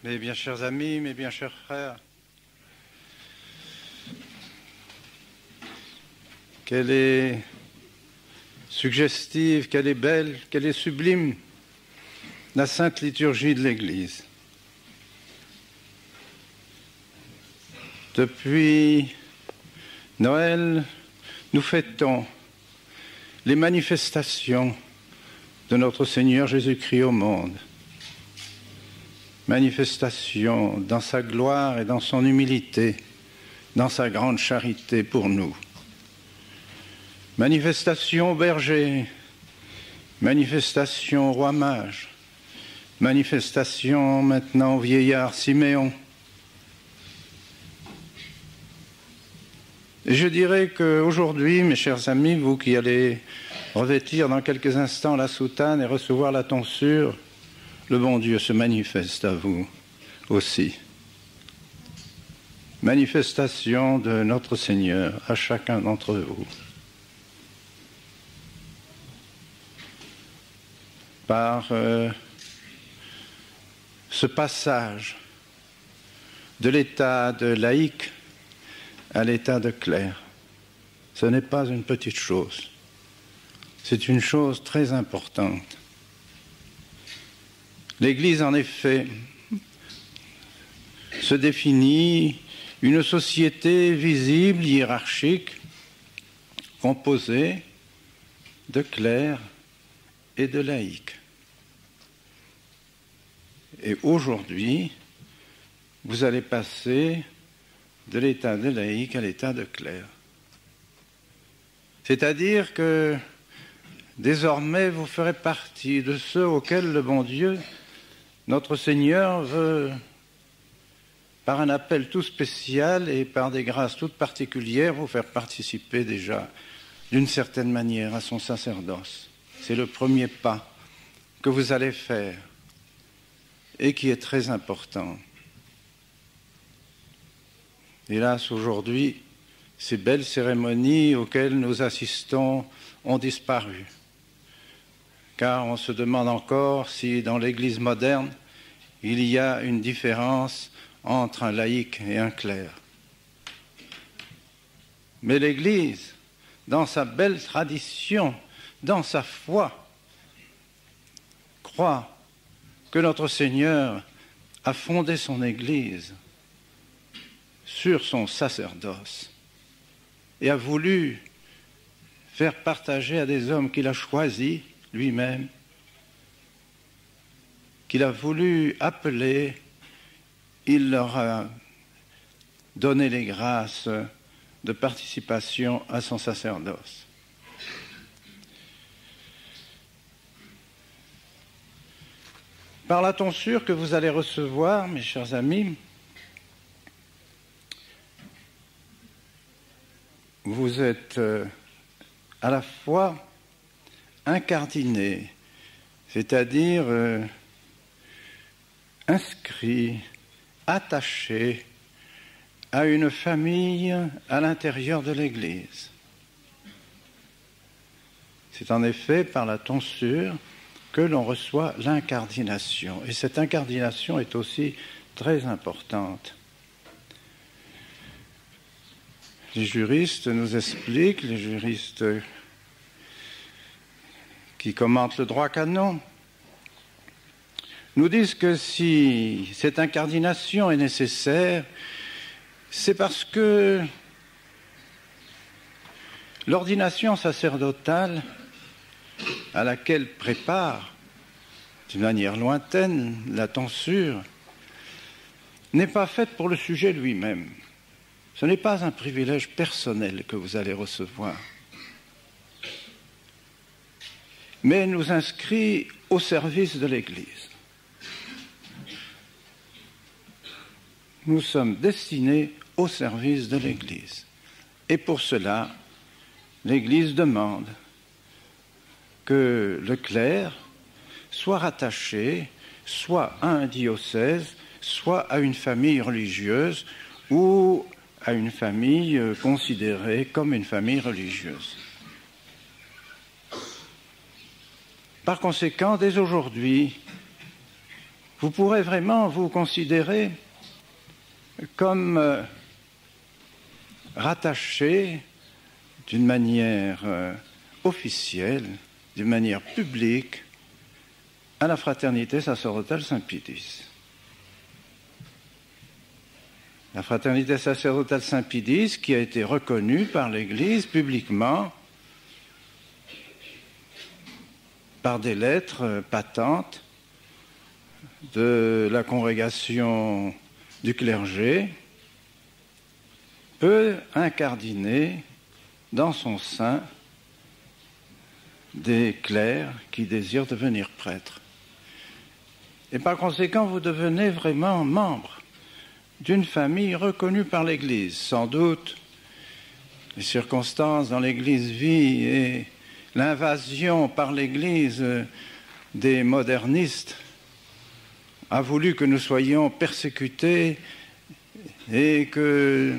Mes bien chers amis, mes bien chers frères, qu'elle est suggestive, qu'elle est belle, qu'elle est sublime, la sainte liturgie de l'Église. Depuis Noël, nous fêtons les manifestations de notre Seigneur Jésus-Christ au monde. Manifestation dans sa gloire et dans son humilité, dans sa grande charité pour nous. Manifestation au berger, manifestation au roi mage, manifestation maintenant au vieillard Siméon. Et je dirais qu'aujourd'hui, mes chers amis, vous qui allez revêtir dans quelques instants la soutane et recevoir la tonsure, le bon Dieu se manifeste à vous aussi. Manifestation de notre Seigneur à chacun d'entre vous. Par ce passage de l'état de laïque à l'état de clerc. Ce n'est pas une petite chose. C'est une chose très importante. L'Église, en effet, se définit une société visible, hiérarchique, composée de clercs et de laïcs. Et aujourd'hui, vous allez passer de l'état de laïque à l'état de clerc. C'est-à-dire que désormais, vous ferez partie de ceux auxquels le bon Dieu, notre Seigneur, veut, par un appel tout spécial et par des grâces toutes particulières, vous faire participer déjà d'une certaine manière à son sacerdoce. C'est le premier pas que vous allez faire et qui est très important. Hélas, aujourd'hui, ces belles cérémonies auxquelles nous assistons ont disparu. Car on se demande encore si dans l'Église moderne, il y a une différence entre un laïc et un clerc. Mais l'Église, dans sa belle tradition, dans sa foi, croit que notre Seigneur a fondé son Église sur son sacerdoce et a voulu faire partager à des hommes qu'il a choisis lui-même, qu'il a voulu appeler, il leur a donné les grâces de participation à son sacerdoce. Par la tonsure que vous allez recevoir, mes chers amis, vous êtes à la fois incardiné, c'est-à-dire inscrit, attaché à une famille à l'intérieur de l'Église. C'est en effet par la tonsure que l'on reçoit l'incardination. Et cette incardination est aussi très importante. Les juristes nous expliquent, les juristes qui commentent le droit canon, nous disent que si cette incardination est nécessaire, c'est parce que l'ordination sacerdotale à laquelle prépare, d'une manière lointaine, la tonsure, n'est pas faite pour le sujet lui-même. Ce n'est pas un privilège personnel que vous allez recevoir, mais nous inscrit au service de l'Église. Nous sommes destinés au service de l'Église. Et pour cela, l'Église demande que le clerc soit rattaché soit à un diocèse, soit à une famille religieuse ou à une famille considérée comme une famille religieuse. Par conséquent, dès aujourd'hui, vous pourrez vraiment vous considérer comme rattaché d'une manière officielle, d'une manière publique, à la fraternité sacerdotale Saint-Pédis. La fraternité sacerdotale Saint-Pédis qui a été reconnue par l'Église publiquement par des lettres patentes de la congrégation du clergé, peut incardiner dans son sein des clercs qui désirent devenir prêtres. Et par conséquent, vous devenez vraiment membre d'une famille reconnue par l'Église. Sans doute, les circonstances dans l'Église vit et l'invasion par l'Église des modernistes a voulu que nous soyons persécutés et que,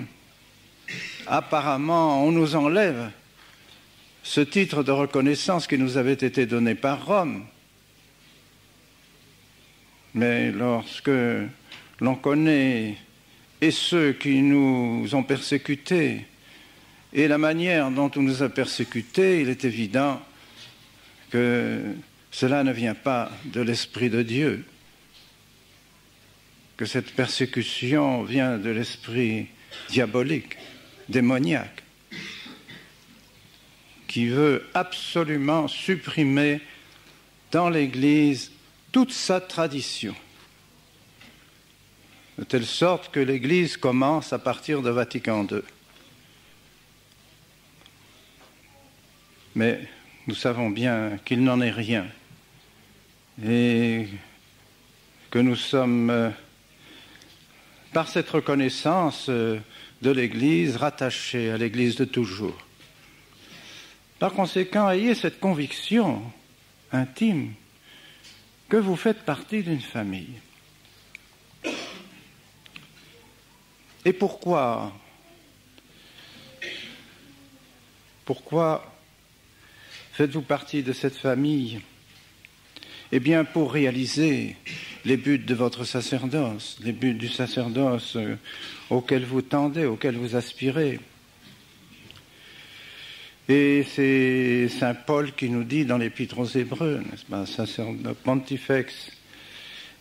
apparemment, on nous enlève ce titre de reconnaissance qui nous avait été donné par Rome. Mais lorsque l'on connaît et ceux qui nous ont persécutés et la manière dont on nous a persécutés, il est évident que cela ne vient pas de l'Esprit de Dieu, que cette persécution vient de l'esprit diabolique, démoniaque, qui veut absolument supprimer dans l'Église toute sa tradition, de telle sorte que l'Église commence à partir de Vatican II. Mais nous savons bien qu'il n'en est rien et que nous sommes, par cette reconnaissance de l'Église, rattachés à l'Église de toujours. Par conséquent, ayez cette conviction intime que vous faites partie d'une famille. Et pourquoi faites-vous partie de cette famille? Eh bien, pour réaliser les buts de votre sacerdoce, les buts du sacerdoce auquel vous tendez, auquel vous aspirez. Et c'est saint Paul qui nous dit dans l'Épître aux Hébreux, n'est-ce pas, sacerdote pontifex,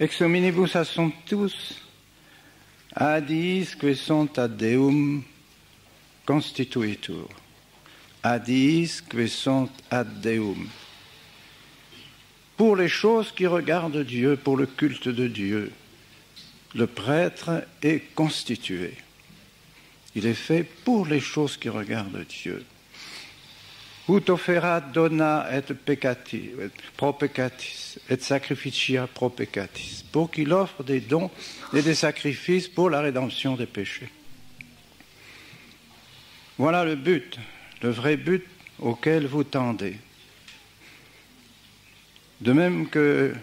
ex hominibus assumptus, ad iis que sunt ad Deum constituitur. Ad iis que sunt ad Deum. Pour les choses qui regardent Dieu, pour le culte de Dieu, le prêtre est constitué. Il est fait pour les choses qui regardent Dieu. Ut offerat dona et peccati, pro peccatis, et sacrificia pro peccatis, pour qu'il offre des dons et des sacrifices pour la rédemption des péchés. Voilà le but, le vrai but auquel vous tendez. De même que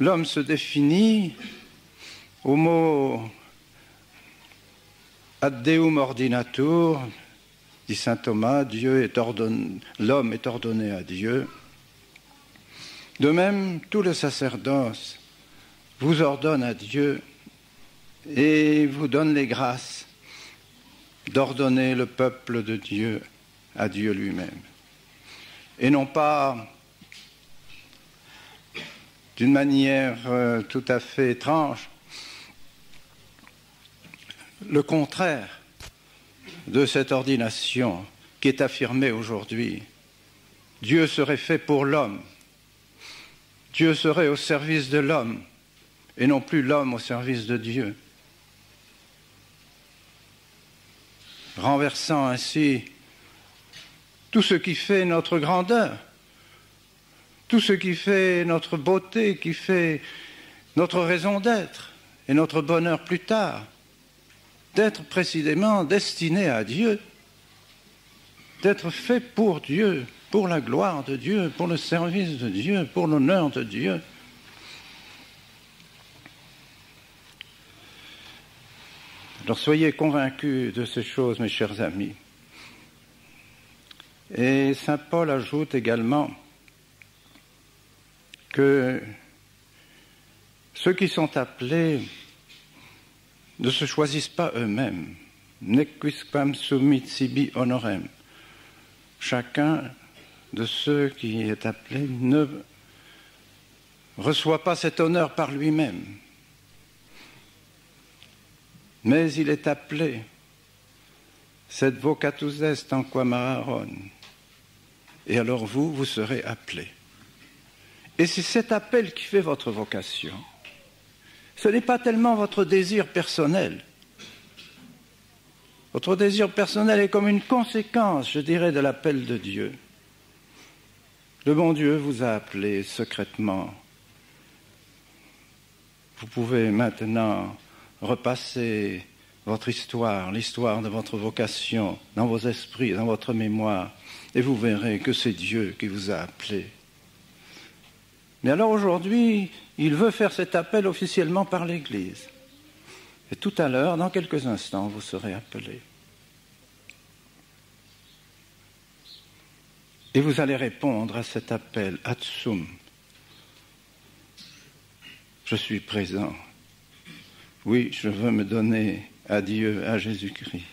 l'homme se définit au mot ad Deum ordinatur, dit saint Thomas, l'homme est ordonné à Dieu. De même, tout le sacerdoce vous ordonne à Dieu et vous donne les grâces d'ordonner le peuple de Dieu à Dieu lui-même. Et non pas d'une manière tout à fait étrange, le contraire de cette ordination qui est affirmée aujourd'hui. Dieu serait fait pour l'homme. Dieu serait au service de l'homme et non plus l'homme au service de Dieu. Renversant ainsi tout ce qui fait notre grandeur, tout ce qui fait notre beauté, qui fait notre raison d'être et notre bonheur plus tard, d'être précisément destiné à Dieu, d'être fait pour Dieu, pour la gloire de Dieu, pour le service de Dieu, pour l'honneur de Dieu. Alors soyez convaincus de ces choses, mes chers amis. Et saint Paul ajoute également que Ceux qui sont appelés ne se choisissent pas eux-mêmes. Nequisquam sumit sibi honorem. Chacun de ceux qui est appelé ne reçoit pas cet honneur par lui-même. Mais il est appelé. Sed vocatus est en quam Aaron. Et alors vous serez appelés. Et c'est cet appel qui fait votre vocation. Ce n'est pas tellement votre désir personnel. Votre désir personnel est comme une conséquence, je dirais, de l'appel de Dieu. Le bon Dieu vous a appelé secrètement. Vous pouvez maintenant repasser votre histoire, l'histoire de votre vocation, dans vos esprits, dans votre mémoire, et vous verrez que c'est Dieu qui vous a appelé. Mais alors aujourd'hui, il veut faire cet appel officiellement par l'Église. Et tout à l'heure, dans quelques instants, vous serez appelés. Et vous allez répondre à cet appel, Atsum. Je suis présent. Oui, je veux me donner à Dieu, à Jésus-Christ.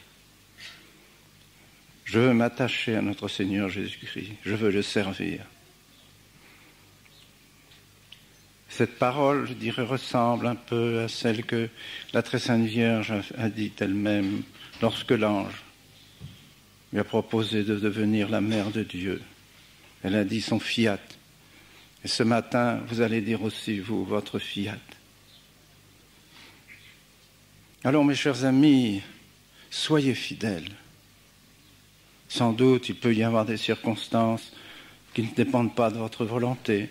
Je veux m'attacher à notre Seigneur Jésus-Christ. Je veux le servir. Cette parole, je dirais, ressemble un peu à celle que la très sainte Vierge a dite elle-même lorsque l'ange lui a proposé de devenir la mère de Dieu. Elle a dit son fiat. Et ce matin, vous allez dire aussi, vous, votre fiat. Alors, mes chers amis, soyez fidèles. Sans doute, il peut y avoir des circonstances qui ne dépendent pas de votre volonté,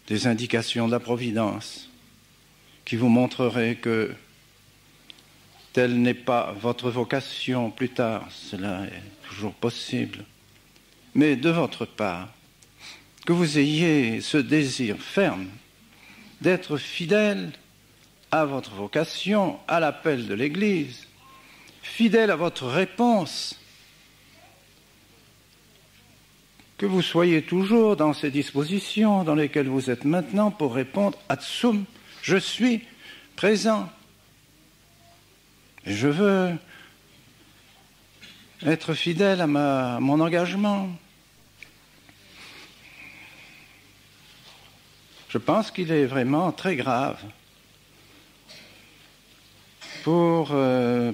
des indications de la Providence qui vous montreraient que telle n'est pas votre vocation plus tard. Cela est toujours possible. Mais de votre part, que vous ayez ce désir ferme d'être fidèle à votre vocation, à l'appel de l'Église, fidèle à votre réponse, que vous soyez toujours dans ces dispositions dans lesquelles vous êtes maintenant pour répondre « Atsum », je suis présent. Et je veux être fidèle à mon engagement. Je pense qu'il est vraiment très grave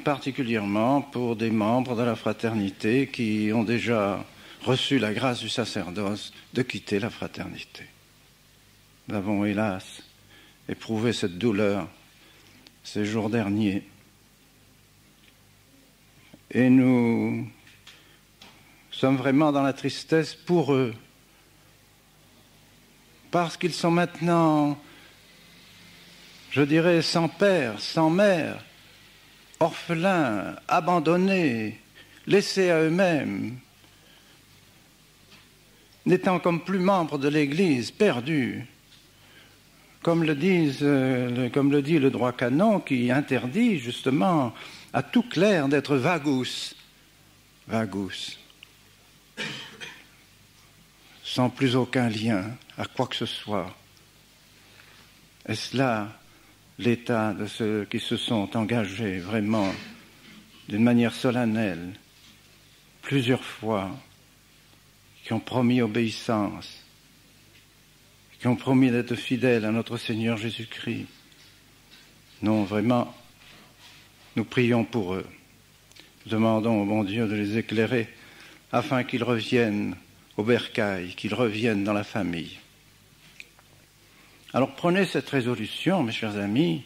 particulièrement pour des membres de la fraternité qui ont déjà reçu la grâce du sacerdoce de quitter la fraternité. Nous avons, hélas, éprouvé cette douleur ces jours derniers. Et nous sommes vraiment dans la tristesse pour eux, parce qu'ils sont maintenant, je dirais, sans père, sans mère, orphelins, abandonnés, laissés à eux-mêmes, n'étant comme plus membres de l'Église, perdus, comme le dit le droit canon qui interdit justement à tout clerc d'être vagus, sans plus aucun lien à quoi que ce soit. Est-ce là l'état de ceux qui se sont engagés vraiment d'une manière solennelle, plusieurs fois, qui ont promis obéissance, qui ont promis d'être fidèles à notre Seigneur Jésus-Christ? Non, vraiment, nous prions pour eux. Nous demandons au bon Dieu de les éclairer afin qu'ils reviennent au bercail, qu'ils reviennent dans la famille. Alors prenez cette résolution, mes chers amis,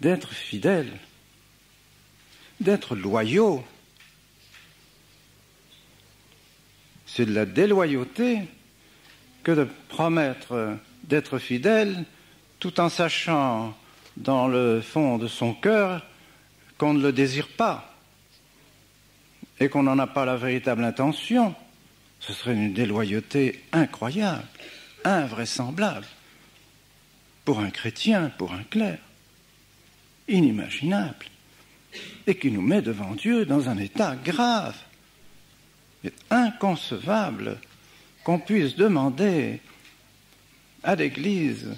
d'être fidèles, d'être loyaux. C'est de la déloyauté que de promettre d'être fidèle tout en sachant dans le fond de son cœur qu'on ne le désire pas et qu'on n'en a pas la véritable intention. Ce serait une déloyauté incroyable, invraisemblable, pour un chrétien, pour un clerc, inimaginable, et qui nous met devant Dieu dans un état grave. Il est inconcevable qu'on puisse demander à l'Église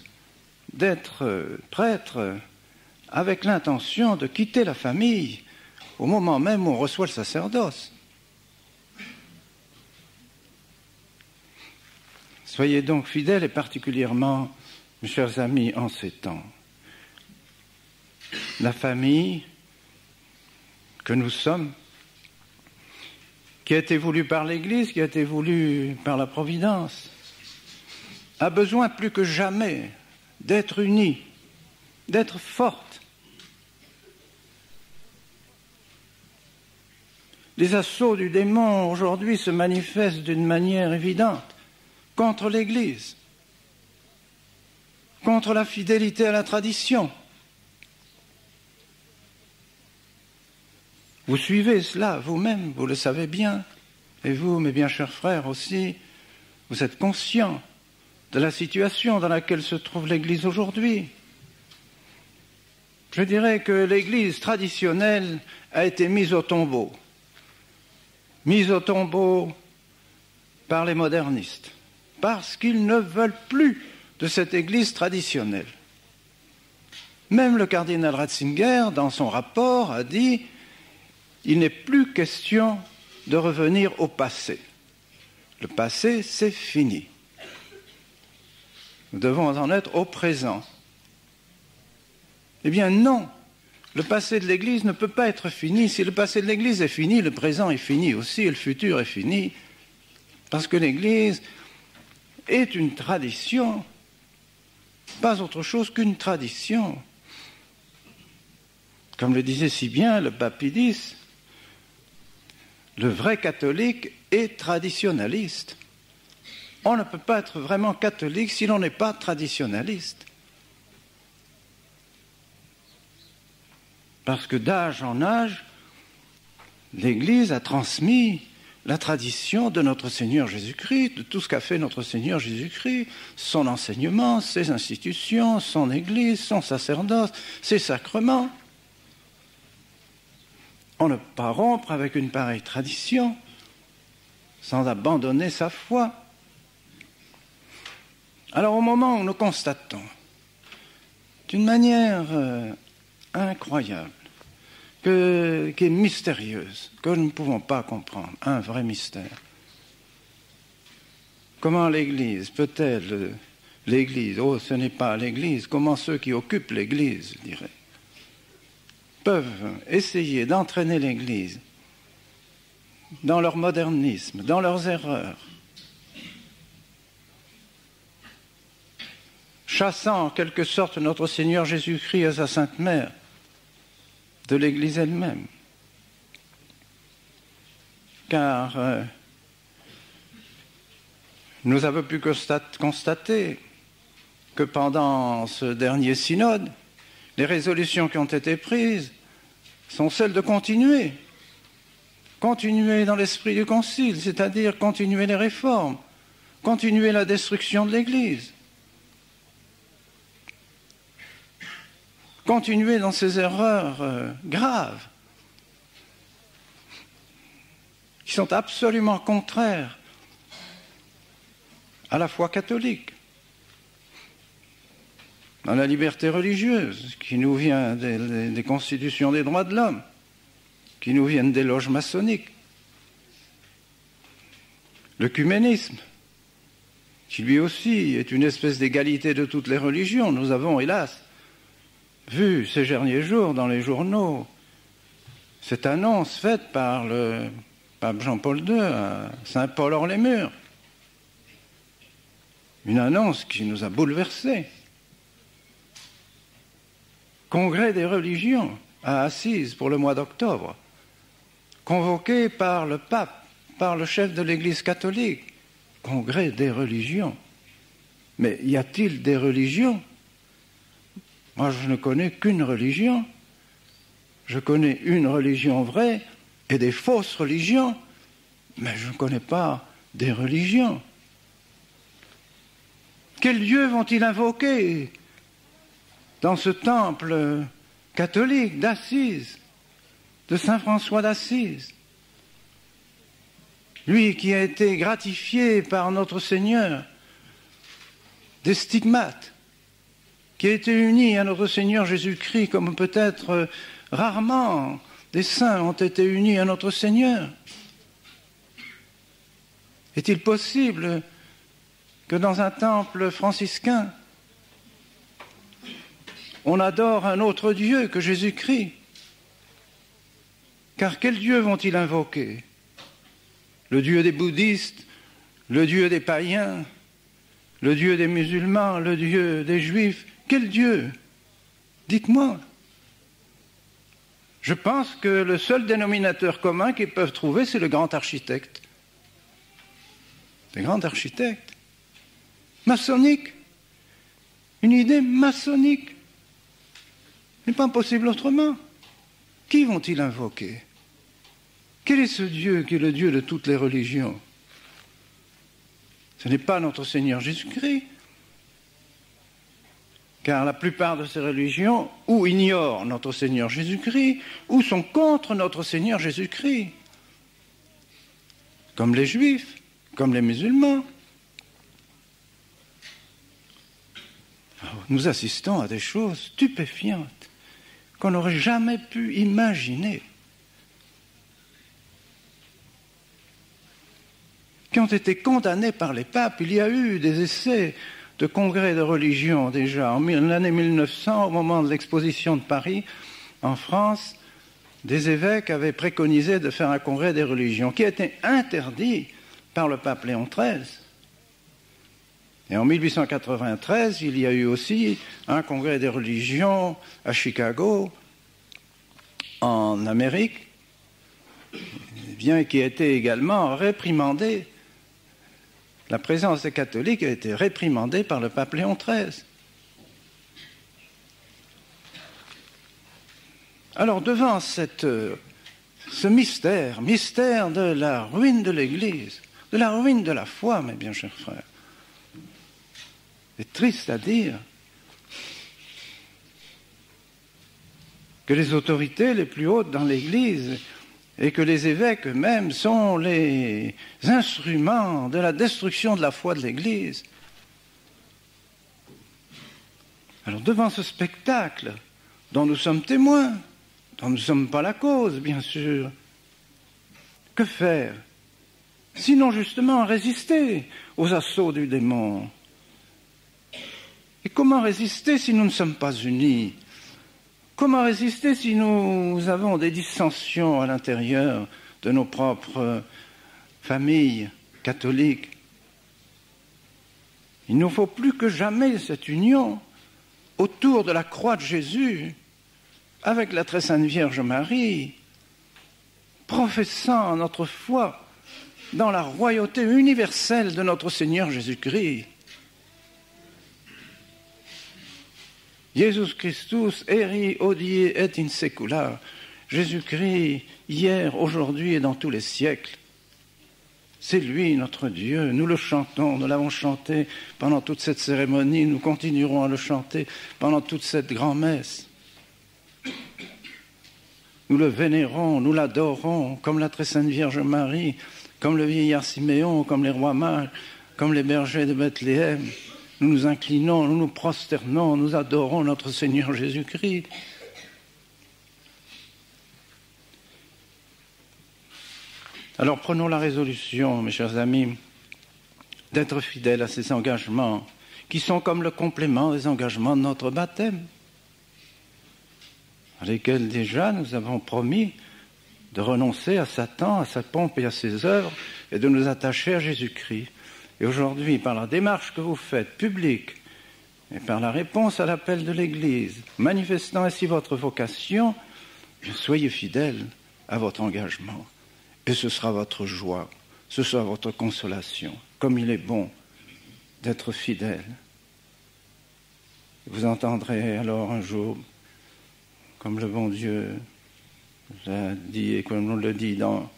d'être prêtre avec l'intention de quitter la famille au moment même où on reçoit le sacerdoce. Soyez donc fidèles et particulièrement, mes chers amis, en ces temps. La famille que nous sommes, qui a été voulue par l'Église, qui a été voulue par la Providence, a besoin plus que jamais d'être unie, d'être forte. Les assauts du démon aujourd'hui se manifestent d'une manière évidente contre l'Église, contre la fidélité à la tradition. Vous suivez cela vous-même, vous le savez bien, et vous, mes bien chers frères aussi, vous êtes conscients de la situation dans laquelle se trouve l'Église aujourd'hui. Je dirais que l'Église traditionnelle a été mise au tombeau par les modernistes, parce qu'ils ne veulent plus de cette Église traditionnelle. Même le cardinal Ratzinger, dans son rapport, a dit « Il n'est plus question de revenir au passé. Le passé, c'est fini. Nous devons en être au présent. » Eh bien non, le passé de l'Église ne peut pas être fini. Si le passé de l'Église est fini, le présent est fini aussi, et le futur est fini. Parce que l'Église est une tradition, pas autre chose qu'une tradition. Comme le disait si bien le pape Pie X, le vrai catholique est traditionnaliste. On ne peut pas être vraiment catholique si l'on n'est pas traditionnaliste. Parce que d'âge en âge, l'Église a transmis la tradition de notre Seigneur Jésus-Christ, de tout ce qu'a fait notre Seigneur Jésus-Christ, son enseignement, ses institutions, son Église, son sacerdoce, ses sacrements. On ne peut pas rompre avec une pareille tradition sans abandonner sa foi. Alors au moment où nous constatons d'une manière incroyable, qui est mystérieuse, que nous ne pouvons pas comprendre, un vrai mystère. Comment l'Église peut-elle, l'Église, oh ce n'est pas l'Église, comment ceux qui occupent l'Église, je dirais, peuvent essayer d'entraîner l'Église dans leur modernisme, dans leurs erreurs, chassant en quelque sorte notre Seigneur Jésus-Christ et sa Sainte Mère de l'Église elle-même. Car nous avons pu constater que pendant ce dernier synode, les résolutions qui ont été prises sont celles de continuer dans l'esprit du Concile, c'est-à-dire continuer les réformes, continuer la destruction de l'Église, continuer dans ces erreurs graves qui sont absolument contraires à la foi catholique, dans la liberté religieuse qui nous vient des constitutions des droits de l'homme, qui nous viennent des loges maçonniques, l'œcuménisme, qui lui aussi est une espèce d'égalité de toutes les religions. Nous avons, hélas, vu ces derniers jours dans les journaux cette annonce faite par le pape Jean-Paul II à Saint-Paul-hors-les-Murs. Une annonce qui nous a bouleversés. Congrès des religions à Assise pour le mois d'octobre, convoqué par le pape, par le chef de l'Église catholique. Congrès des religions. Mais y a-t-il des religions ? Moi, je ne connais qu'une religion. Je connais une religion vraie et des fausses religions, mais je ne connais pas des religions. Quel Dieu vont-ils invoquer dans ce temple catholique d'Assise, de Saint François d'Assise? Lui qui a été gratifié par notre Seigneur des stigmates, qui a été uni à notre Seigneur Jésus-Christ, comme peut-être rarement des saints ont été unis à notre Seigneur. Est-il possible que dans un temple franciscain, on adore un autre Dieu que Jésus-Christ? Car quel Dieu vont-ils invoquer? Le Dieu des bouddhistes, le Dieu des païens, le Dieu des musulmans, le Dieu des juifs? Quel Dieu? Dites-moi. Je pense que le seul dénominateur commun qu'ils peuvent trouver, c'est le grand architecte. Le grand architecte. Maçonnique. Une idée maçonnique. Il n'est pas possible autrement. Qui vont-ils invoquer? Quel est ce Dieu qui est le Dieu de toutes les religions? Ce n'est pas notre Seigneur Jésus-Christ. Car la plupart de ces religions ou ignorent notre Seigneur Jésus-Christ ou sont contre notre Seigneur Jésus-Christ. Comme les Juifs, comme les musulmans. Alors, nous assistons à des choses stupéfiantes qu'on n'aurait jamais pu imaginer, qui ont été condamnées par les papes. Il y a eu des essais de congrès de religion déjà. En l'année 1900, au moment de l'exposition de Paris, en France, des évêques avaient préconisé de faire un congrès des religions, qui a été interdit par le pape Léon XIII. Et en 1893, il y a eu aussi un congrès des religions à Chicago, en Amérique, bien qui a été également réprimandé. La présence des catholiques a été réprimandée par le pape Léon XIII. Alors, devant ce mystère de la ruine de l'Église, de la ruine de la foi, mes bien chers frères, c'est triste à dire que les autorités les plus hautes dans l'Église et que les évêques eux-mêmes sont les instruments de la destruction de la foi de l'Église. Alors devant ce spectacle dont nous sommes témoins, dont nous ne sommes pas la cause, bien sûr, que faire? Sinon justement résister aux assauts du démon. Et comment résister si nous ne sommes pas unis? Comment résister si nous avons des dissensions à l'intérieur de nos propres familles catholiques? Il nous faut plus que jamais cette union autour de la croix de Jésus, avec la très sainte Vierge Marie, professant notre foi dans la royauté universelle de notre Seigneur Jésus-Christ. Jesus Christus eri hodie et in secula. Jésus-Christ, hier, aujourd'hui et dans tous les siècles. C'est lui, notre Dieu. Nous le chantons, nous l'avons chanté pendant toute cette cérémonie, nous continuerons à le chanter pendant toute cette grand-messe. Nous le vénérons, nous l'adorons, comme la très sainte Vierge Marie, comme le vieillard Siméon, comme les rois mages, comme les bergers de Bethléem. Nous nous inclinons, nous nous prosternons, nous adorons notre Seigneur Jésus-Christ. Alors prenons la résolution, mes chers amis, d'être fidèles à ces engagements qui sont comme le complément des engagements de notre baptême, à lesquels déjà nous avons promis de renoncer à Satan, à sa pompe et à ses œuvres et de nous attacher à Jésus-Christ. Et aujourd'hui, par la démarche que vous faites, publique, et par la réponse à l'appel de l'Église, manifestant ainsi votre vocation, soyez fidèles à votre engagement. Et ce sera votre joie, ce sera votre consolation, comme il est bon d'être fidèle. Vous entendrez alors un jour, comme le bon Dieu l'a dit et comme on le dit dans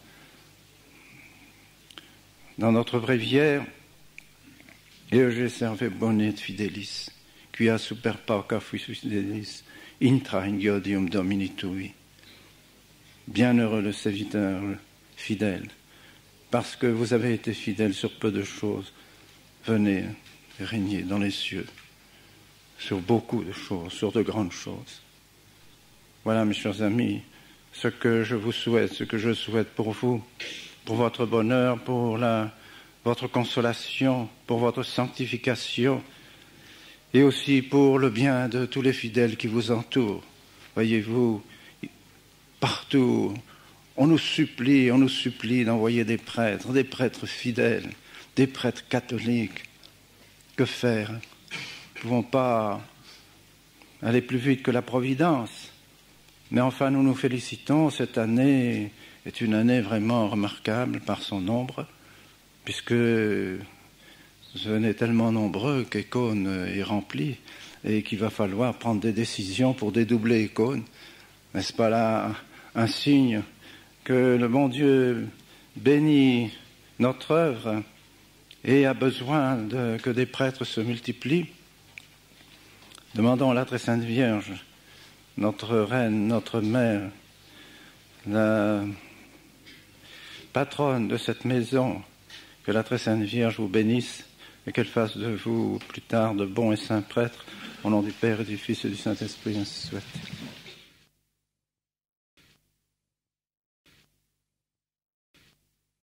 notre bréviaire, Ege serve bonet fidelis, quia super pauca fuis fidelis, intra in gaudium Domini tui. Bienheureux le serviteur fidèle, parce que vous avez été fidèle sur peu de choses. Venez et régner dans les cieux sur beaucoup de choses, sur de grandes choses. Voilà, mes chers amis, ce que je vous souhaite, ce que je souhaite pour vous, pour votre bonheur, pour votre consolation, pour votre sanctification, et aussi pour le bien de tous les fidèles qui vous entourent. Voyez-vous, partout, on nous supplie d'envoyer des prêtres fidèles, des prêtres catholiques. Que faire? Nous ne pouvons pas aller plus vite que la Providence. Mais enfin, nous nous félicitons, cette année est une année vraiment remarquable par son nombre, puisque venez tellement nombreux qu'Écône est rempli et qu'il va falloir prendre des décisions pour dédoubler Écône. N'est-ce pas là un signe que le bon Dieu bénit notre œuvre et a besoin que des prêtres se multiplient? Demandons à la Très Sainte Vierge, notre reine, notre mère, la patronne de cette maison, que la Très Sainte Vierge vous bénisse et qu'elle fasse de vous plus tard de bons et saints prêtres, au nom du Père et du Fils et du Saint-Esprit, ainsi soit.